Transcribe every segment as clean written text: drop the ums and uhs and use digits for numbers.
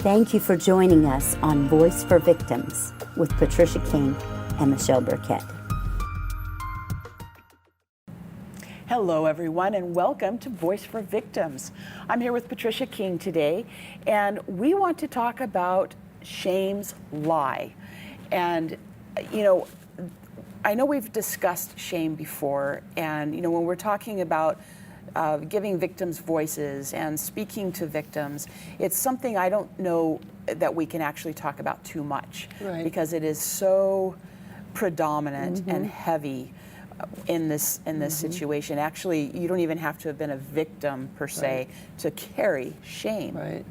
Thank you for joining us on Voice for Victims with Patricia King and Michelle Burkett. Hello, everyone, and welcome to Voice for Victims. I'm here with Patricia King today, and we want to talk about shame's lie. And, I know we've discussed shame before, and, when we're talking about giving victims voices and speaking to victims, it's something I don't know that we can actually talk about too much, Right. because it is so predominant and heavy in this situation. Actually, you don't even have to have been a victim per se to carry shame. Right.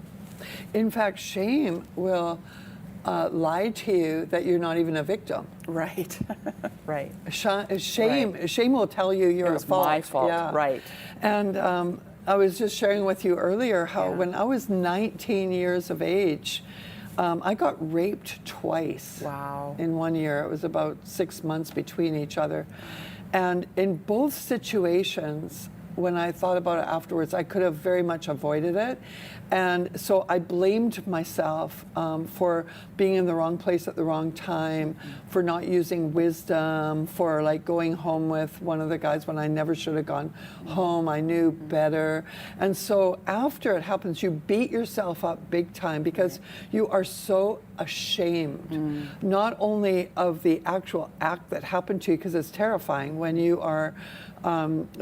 In fact, shame will lie to you that you're not even a victim. Right. Right. Shame will tell you you're It was at fault. my fault. Yeah. Right. And I was just sharing with you earlier how when I was 19 years of age, I got raped twice. Wow. In 1 year. It was about 6 months between each other. And in both situations, when I thought about it afterwards, I could have very much avoided it. And so I blamed myself for being in the wrong place at the wrong time, for not using wisdom, for like going home with one of the guys when I never should have gone home. I knew better. And so after it happens, you beat yourself up big time because you are so ashamed, not only of the actual act that happened to you, because it's terrifying when you are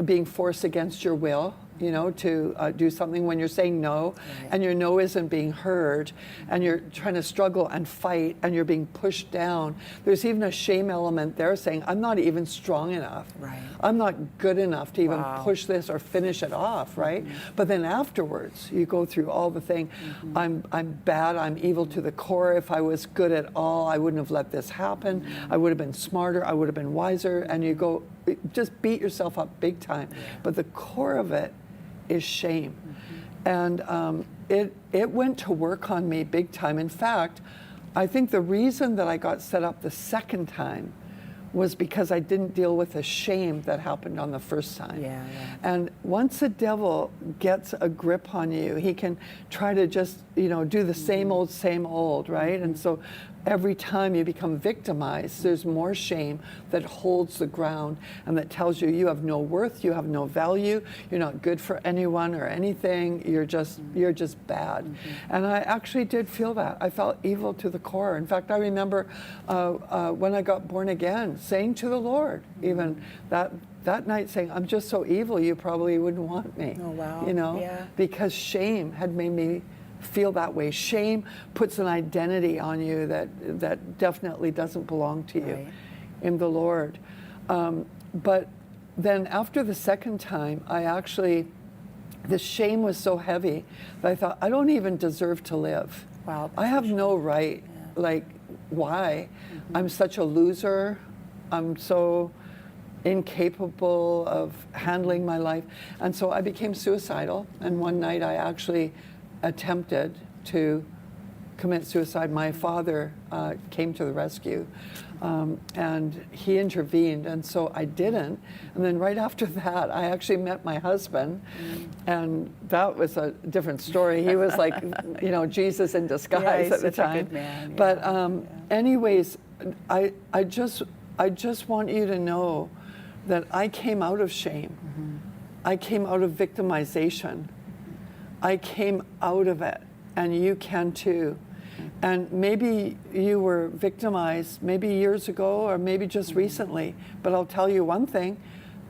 being forced against your will, to do something, when you're saying no, and your no isn't being heard, and you're trying to struggle and fight, and you're being pushed down. There's even a shame element there saying, I'm not even strong enough. Right. I'm not good enough to even push this or finish it off, right? But then afterwards, you go through all the thing, I'm bad, I'm evil to the core. If I was good at all, I wouldn't have let this happen. I would have been smarter, I would have been wiser, and you go, just beat yourself up big time. But the core of it is shame. And it went to work on me big time. In fact, I think the reason that I got set up the second time was because I didn't deal with the shame that happened on the first time. And once the devil gets a grip on you, he can try to just, do the same old, right? And so every time you become victimized, there's more shame that holds the ground and that tells you you have no worth, you have no value, you're not good for anyone or anything, you're just bad. And I actually did feel that. I felt evil to the core. In fact, I remember when I got born again, saying to the Lord, even that night, saying, I'm just so evil, you probably wouldn't want me. Oh, wow. Because shame had made me feel that way. Shame puts an identity on you that definitely doesn't belong to you in the Lord. But then after the second time, the shame was so heavy that I thought, I don't even deserve to live. Wow. I have no right. Like, why? I'm such a loser. I'm so incapable of handling my life. And so I became suicidal. And one night I actually attempted to commit suicide. My father came to the rescue and he intervened, and so I didn't. And then right after that, I actually met my husband, and that was a different story. He was like, Jesus in disguise at the time. A good man. But anyways, I just want you to know that I came out of shame. I came out of victimization. I came out of it, and you can too. And maybe you were victimized maybe years ago or maybe just recently, but I'll tell you one thing,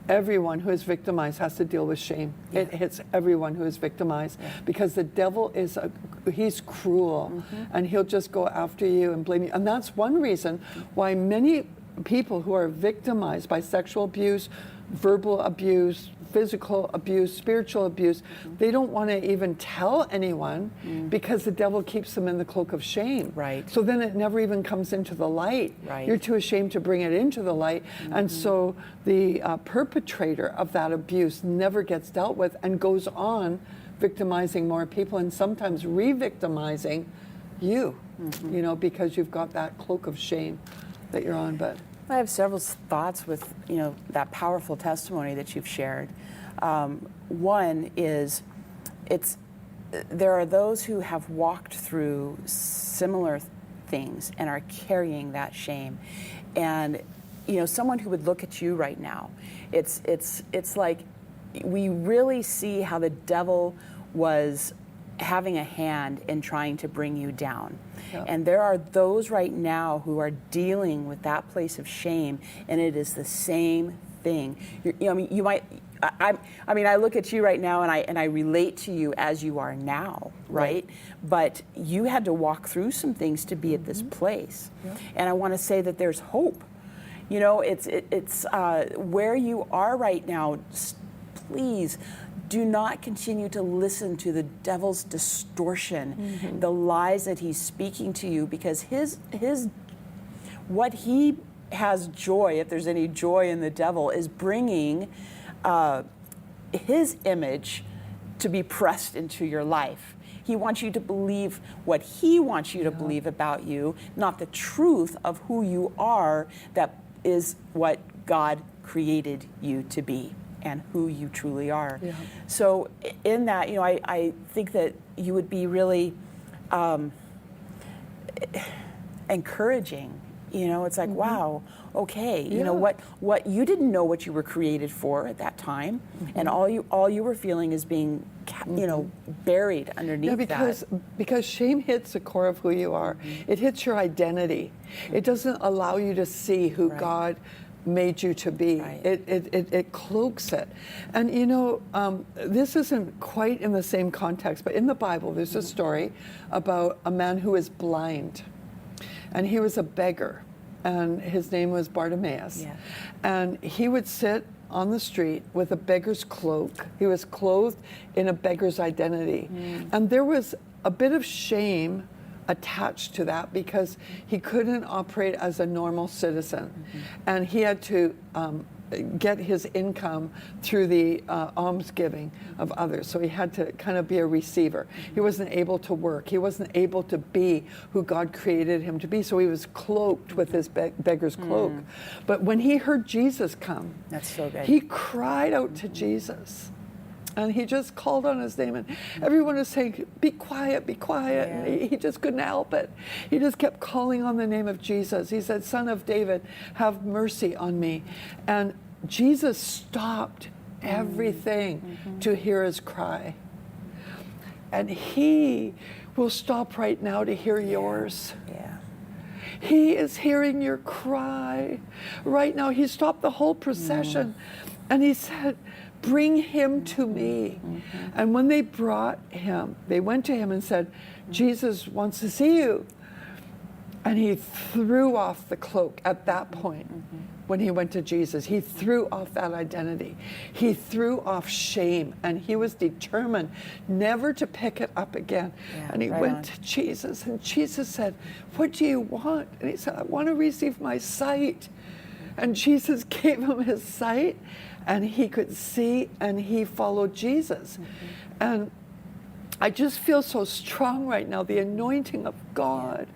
everyone who is victimized has to deal with shame. It hits everyone who is victimized because the devil he's cruel, and he'll just go after you and blame you. And that's one reason why many people who are victimized by sexual abuse, verbal abuse, physical abuse, spiritual abuse, they don't want to even tell anyone because the devil keeps them in the cloak of shame. Right. So then it never even comes into the light. Right. You're too ashamed to bring it into the light. And so the perpetrator of that abuse never gets dealt with and goes on victimizing more people and sometimes re-victimizing you, because you've got that cloak of shame that you're on. But I have several thoughts with that powerful testimony that you've shared. One is, there are those who have walked through similar things and are carrying that shame. And someone who would look at you right now, it's like we really see how the devil was having a hand in trying to bring you down. Yep. And there are those right now who are dealing with that place of shame, and it is the same thing. I look at you right now, and I relate to you as you are now, right? But you had to walk through some things to be at this place. Yep. And I want to say that there's hope. It's where you are right now. Please do not continue to listen to the devil's distortion, the lies that he's speaking to you, because what he has joy, if there's any joy in the devil, is bringing his image to be pressed into your life. He wants you to believe what he wants you to believe about you, not the truth of who you are, that is what God created you to be and who you truly are. Yeah. So in that, I think that you would be really encouraging. It's like, wow, okay, what you didn't know what you were created for at that time, and all you were feeling is being buried underneath because shame hits the core of who you are. It hits your identity. It doesn't allow you to see who God made you to be. It cloaks it. And this isn't quite in the same context, but in the Bible there's a story about a man who is blind, and he was a beggar, and his name was Bartimaeus. Yeah. And he would sit on the street with a beggar's cloak. He was clothed in a beggar's identity. And there was a bit of shame attached to that because he couldn't operate as a normal citizen. And he had to get his income through the almsgiving of others. So he had to kind of be a receiver. He wasn't able to work. He wasn't able to be who God created him to be. So he was cloaked with his beggar's cloak. But when he heard Jesus come, that's so good. He cried out to Jesus. And he just called on his name, and everyone was saying, be quiet, be quiet. Yeah. And he just couldn't help it. He just kept calling on the name of Jesus. He said, Son of David, have mercy on me. And Jesus stopped everything to hear his cry. And he will stop right now to hear yours. Yeah. He is hearing your cry right now. He stopped the whole procession, and he said, bring him to me. And when they brought him, they went to him and said, Jesus wants to see you. And he threw off the cloak at that point. When he went to Jesus, he threw off that identity. He threw off shame, and he was determined never to pick it up again. Yeah, and he went to Jesus, and Jesus said, what do you want? And he said, I want to receive my sight. And Jesus gave him his sight, and he could see, and he followed Jesus. And I just feel so strong right now, the anointing of God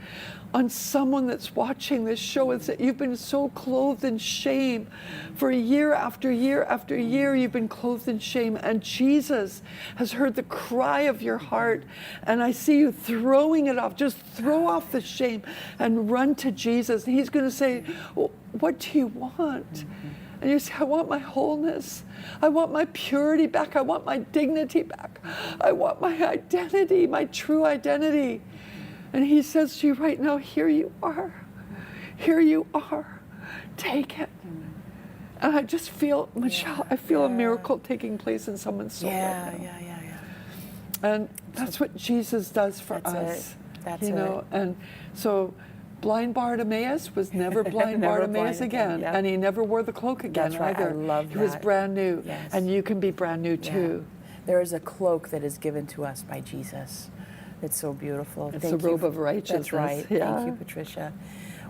on someone that's watching this show. Is that you've been so clothed in shame for year after year after year. You've been clothed in shame, and Jesus has heard the cry of your heart, and I see you throwing it off. Just throw off the shame and run to Jesus. And he's going to say, well, what do you want? And you say, I want my wholeness. I want my purity back. I want my dignity back. I want my identity, my true identity. And he says to you right now, here you are. Here you are. Take it. And I just feel, Michelle, I feel a miracle taking place in someone's soul right now. And that's what Jesus does for us. That's it. And so blind Bartimaeus was never blind Bartimaeus again. Yep. And he never wore the cloak again That's right. either. I love that. He was brand new. Yes. And you can be brand new too. There is a cloak that is given to us by Jesus. It's so beautiful. It's a robe of righteousness. That's right. Yeah. Thank you, Patricia.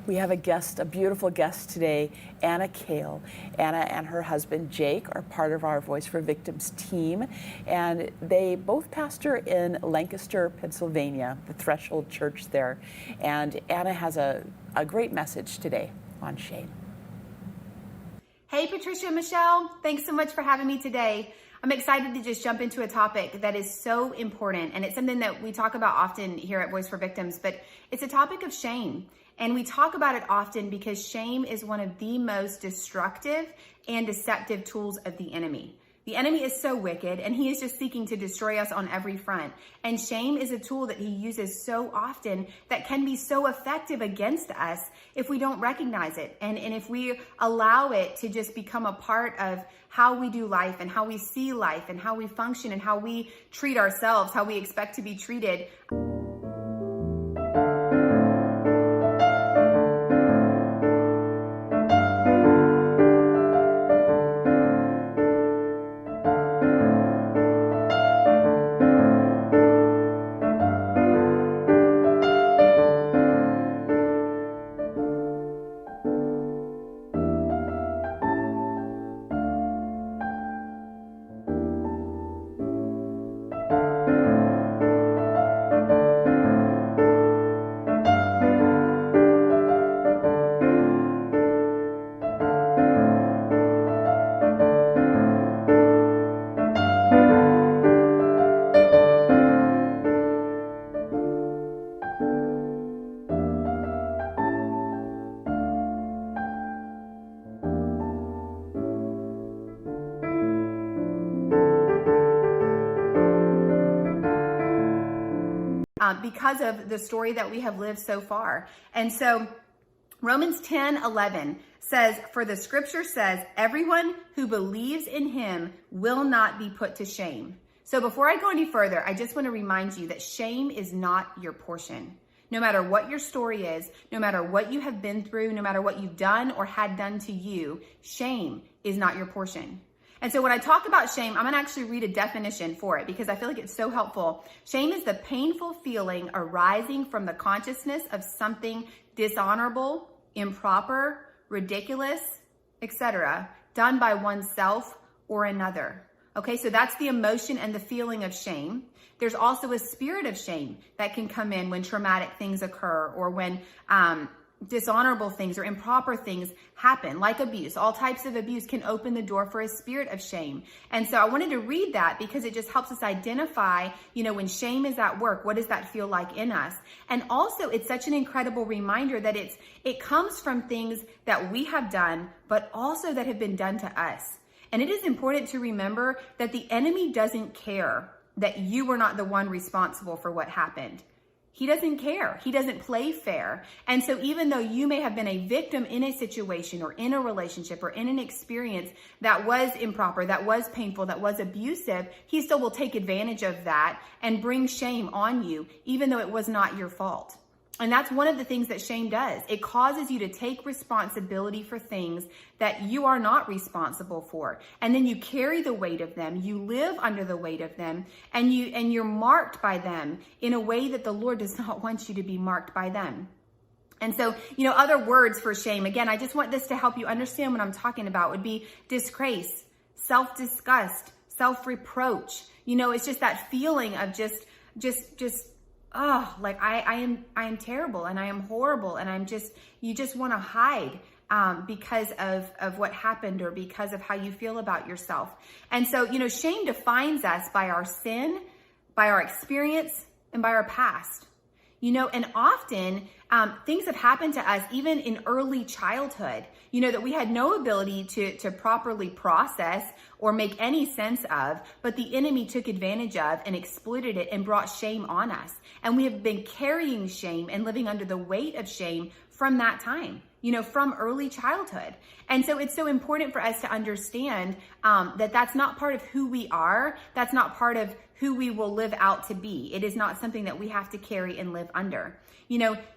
We have a guest, a beautiful guest today, Kail. Anna and her husband, Jake, are part of our Voice for Victims team, and they both pastor in Lancaster, Pennsylvania, the Threshold Church there. And Anna has a great message today on shame. Hey, Patricia and Michelle. Thanks so much for having me today. I'm excited to just jump into a topic that is so important, and it's something that we talk about often here at Voice for Victims, but it's a topic of shame. And we talk about it often because shame is one of the most destructive and deceptive tools of the enemy. The enemy is so wicked, and he is just seeking to destroy us on every front. And shame is a tool that he uses so often that can be so effective against us if we don't recognize it. And if we allow it to just become a part of how we do life and how we see life and how we function and how we treat ourselves, how we expect to be treated. Because of the story that we have lived so far. And so Romans 10:11 says, "For the scripture says, everyone who believes in him will not be put to shame." So before I go any further, I just want to remind you that shame is not your portion. No matter what your story is, no matter what you have been through, no matter what you've done or had done to you, shame is not your portion. And so when I talk about shame, I'm going to actually read a definition for it because I feel like it's so helpful. Shame is the painful feeling arising from the consciousness of something dishonorable, improper, ridiculous, etc., done by oneself or another. Okay, so that's the emotion and the feeling of shame. There's also a spirit of shame that can come in when traumatic things occur or when dishonorable things or improper things happen, like abuse. All types of abuse can open the door for a spirit of shame. And so I wanted to read that because it just helps us identify, when shame is at work, what does that feel like in us? And also it's such an incredible reminder that it comes from things that we have done, but also that have been done to us. And it is important to remember that the enemy doesn't care that you were not the one responsible for what happened. He doesn't care. He doesn't play fair. And so even though you may have been a victim in a situation or in a relationship or in an experience that was improper, that was painful, that was abusive, he still will take advantage of that and bring shame on you, even though it was not your fault. And that's one of the things that shame does. It causes you to take responsibility for things that you are not responsible for. And then you carry the weight of them. You live under the weight of them, and you're marked by them in a way that the Lord does not want you to be marked by them. And so, other words for shame, again, I just want this to help you understand what I'm talking about, would be disgrace, self-disgust, self-reproach. It's just that feeling of just I am terrible and I am horrible and you just want to hide because of what happened or because of how you feel about yourself. And so, shame defines us by our sin, by our experience, and by our past. And often things have happened to us even in early childhood, that we had no ability to properly process or make any sense of, but the enemy took advantage of and exploited it and brought shame on us. And we have been carrying shame and living under the weight of shame from that time, from early childhood. And so it's so important for us to understand that that's not part of who we are. That's not part of who we will live out to be. It is not something that we have to carry and live under.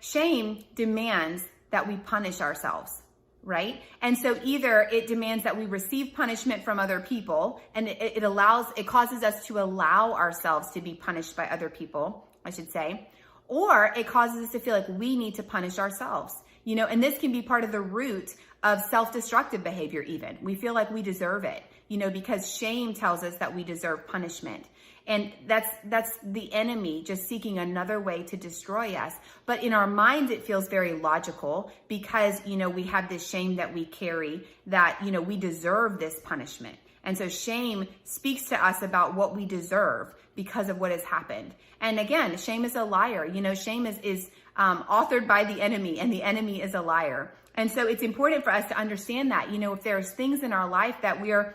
Shame demands that we punish ourselves, right? And so either it demands that we receive punishment from other people, and it causes us to allow ourselves to be punished by other people, I should say, or it causes us to feel like we need to punish ourselves. And this can be part of the root of self-destructive behavior even. We feel like we deserve it, because shame tells us that we deserve punishment. And that's the enemy just seeking another way to destroy us. But in our minds, it feels very logical because, we have this shame that we carry that, we deserve this punishment. And so shame speaks to us about what we deserve because of what has happened. And again, shame is a liar. You know, shame is authored by the enemy, and the enemy is a liar. And so it's important for us to understand that, you know, if there's things in our life that we are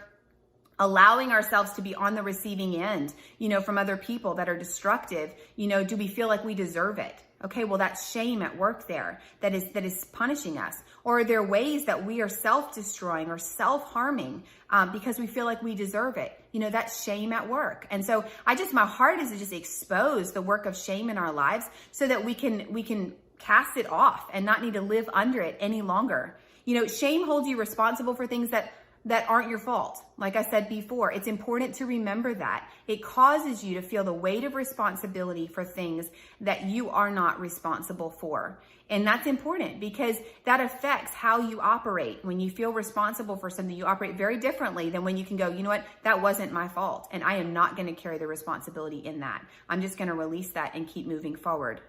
allowing ourselves to be on the receiving end, you know, from other people that are destructive, you know, do we feel like we deserve it? Okay, well, that's shame at work there that is punishing us. Or are there ways that we are self-destroying or self-harming because we feel like we deserve it? You know, that's shame at work. And so my heart is to just expose the work of shame in our lives so that we can cast it off and not need to live under it any longer. You know, shame holds you responsible for things that aren't your fault. Like I said before, it's important to remember that. It causes you to feel the weight of responsibility for things that you are not responsible for. And that's important because that affects how you operate. When you feel responsible for something, you operate very differently than when you can go, you know what, that wasn't my fault, and I am not going to carry the responsibility in that. I'm just going to release that and keep moving forward.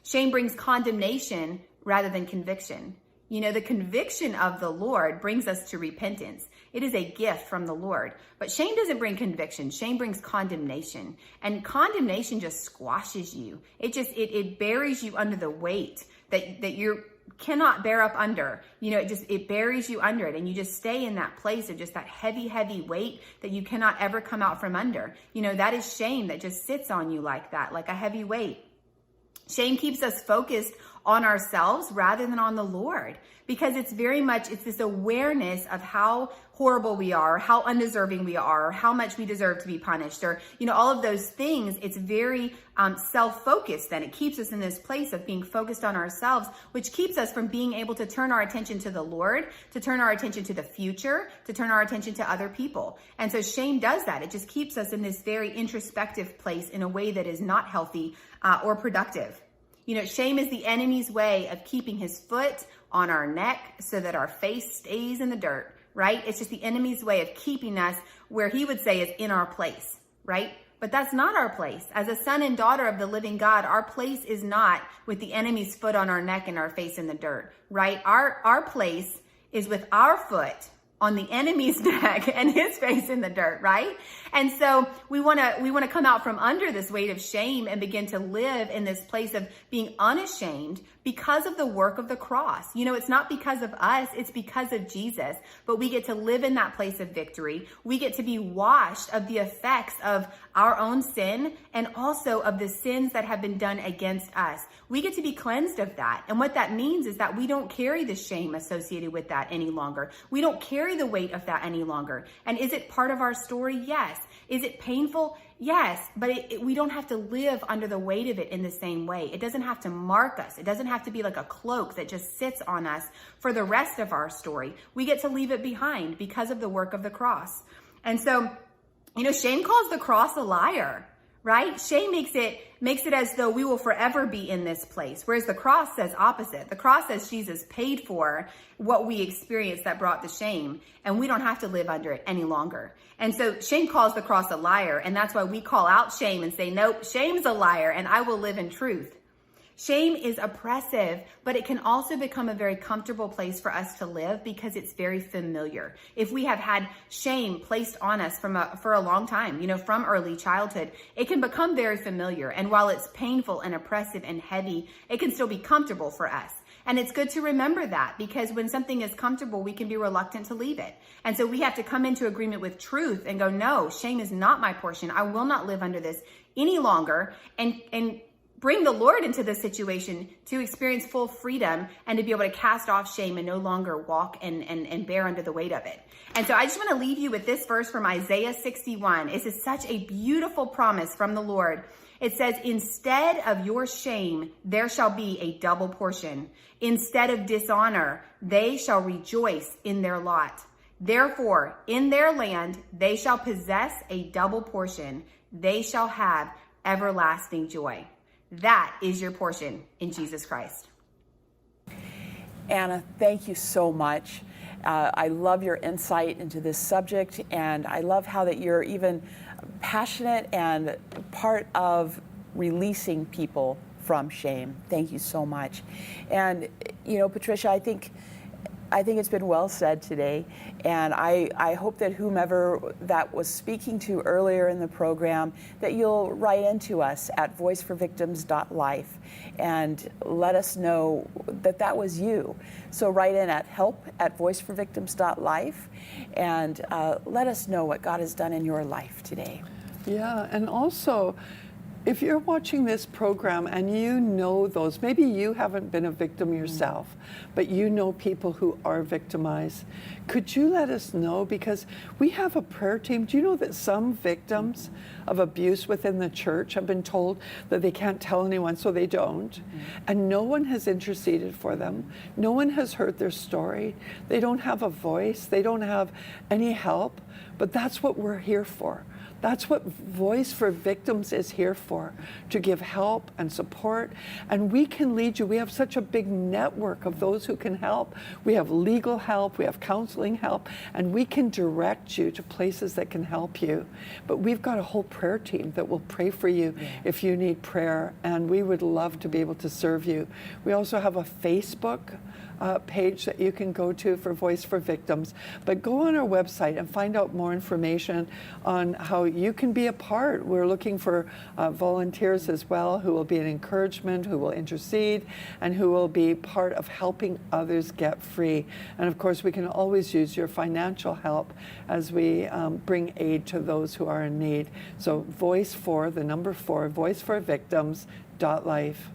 Shame brings condemnation rather than conviction. You know, the conviction of the Lord brings us to repentance. It is a gift from the Lord. But shame doesn't bring conviction. Shame brings condemnation. And condemnation just squashes you. It buries you under the weight that you cannot bear up under. You know, it buries you under it. And you just stay in that place of just that heavy, heavy weight that you cannot ever come out from under. You know, that is shame that just sits on you like that, like a heavy weight. Shame keeps us focused on ourselves rather than on the Lord, because it's this awareness of how horrible we are, how undeserving we are, how much we deserve to be punished, or, you know, all of those things. It's very self-focused. Then it keeps us in this place of being focused on ourselves, which keeps us from being able to turn our attention to the Lord, to turn our attention to the future, to turn our attention to other people. And so shame does that. It just keeps us in this very introspective place in a way that is not healthy or productive. You know, shame is the enemy's way of keeping his foot on our neck so that our face stays in the dirt, right? It's just the enemy's way of keeping us where he would say is in our place, right? But that's not our place. As a son and daughter of the living God, our place is not with the enemy's foot on our neck and our face in the dirt, right? Our place is with our foot on the enemy's neck and his face in the dirt, right? And so we want to come out from under this weight of shame and begin to live in this place of being unashamed because of the work of the cross. You know, it's not because of us, it's because of Jesus. But we get to live in that place of victory. We get to be washed of the effects of our own sin and also of the sins that have been done against us. We get to be cleansed of that. And what that means is that we don't carry the shame associated with that any longer. We don't carry the weight of that any longer. And is it part of our story? Yes. Is it painful? Yes. But we don't have to live under the weight of it in the same way. It doesn't have to mark us. It doesn't have to be like a cloak that just sits on us for the rest of our story. We get to leave it behind because of the work of the cross. And so, you know, shame calls the cross a liar, right? Shame makes it as though we will forever be in this place, whereas the cross says opposite. The cross says Jesus paid for what we experienced that brought the shame, and we don't have to live under it any longer. And so shame calls the cross a liar, and that's why we call out shame and say, nope, shame's a liar, and I will live in truth. Shame is oppressive, but it can also become a very comfortable place for us to live because it's very familiar. If we have had shame placed on us for a long time, you know, from early childhood, it can become very familiar. And while it's painful and oppressive and heavy, it can still be comfortable for us. And it's good to remember that, because when something is comfortable, we can be reluctant to leave it. And so we have to come into agreement with truth and go, no, shame is not my portion. I will not live under this any longer. And bring the Lord into this situation to experience full freedom and to be able to cast off shame and no longer walk and bear under the weight of it. And so I just want to leave you with this verse from Isaiah 61. This is such a beautiful promise from the Lord. It says, instead of your shame, there shall be a double portion. Instead of dishonor, they shall rejoice in their lot. Therefore, in their land, they shall possess a double portion. They shall have everlasting joy. That is your portion in Jesus Christ. Anna, thank you so much. I love your insight into this subject, and I love how that you're even passionate and part of releasing people from shame. Thank you so much. And, you know, Patricia, I think I think it's been well said today, and I hope that whomever that was speaking to earlier in the program, that you'll write into us at voiceforvictims.life and let us know that that was you. So write in at help@voiceforvictims.life and let us know what God has done in your life today. Yeah, and also, if you're watching this program and you know those, maybe you haven't been a victim yourself, but you know people who are victimized, could you let us know? Because we have a prayer team. Do you know that some victims of abuse within the church have been told that they can't tell anyone, so they don't, and no one has interceded for them. No one has heard their story. They don't have a voice. They don't have any help, but that's what we're here for. That's what Voice for Victims is here for, to give help and support. And we can lead you. We have such a big network of those who can help. We have legal help, we have counseling help, and we can direct you to places that can help you. But we've got a whole prayer team that will pray for you if you need prayer, and we would love to be able to serve you. We also have a Facebook page that you can go to for Voice for Victims. But go on our website and find out more information on how you can be a part. We're looking for volunteers as well who will be an encouragement, who will intercede, and who will be part of helping others get free. And of course, we can always use your financial help as we bring aid to those who are in need. So Voice for, the number 4, voiceforvictims.life.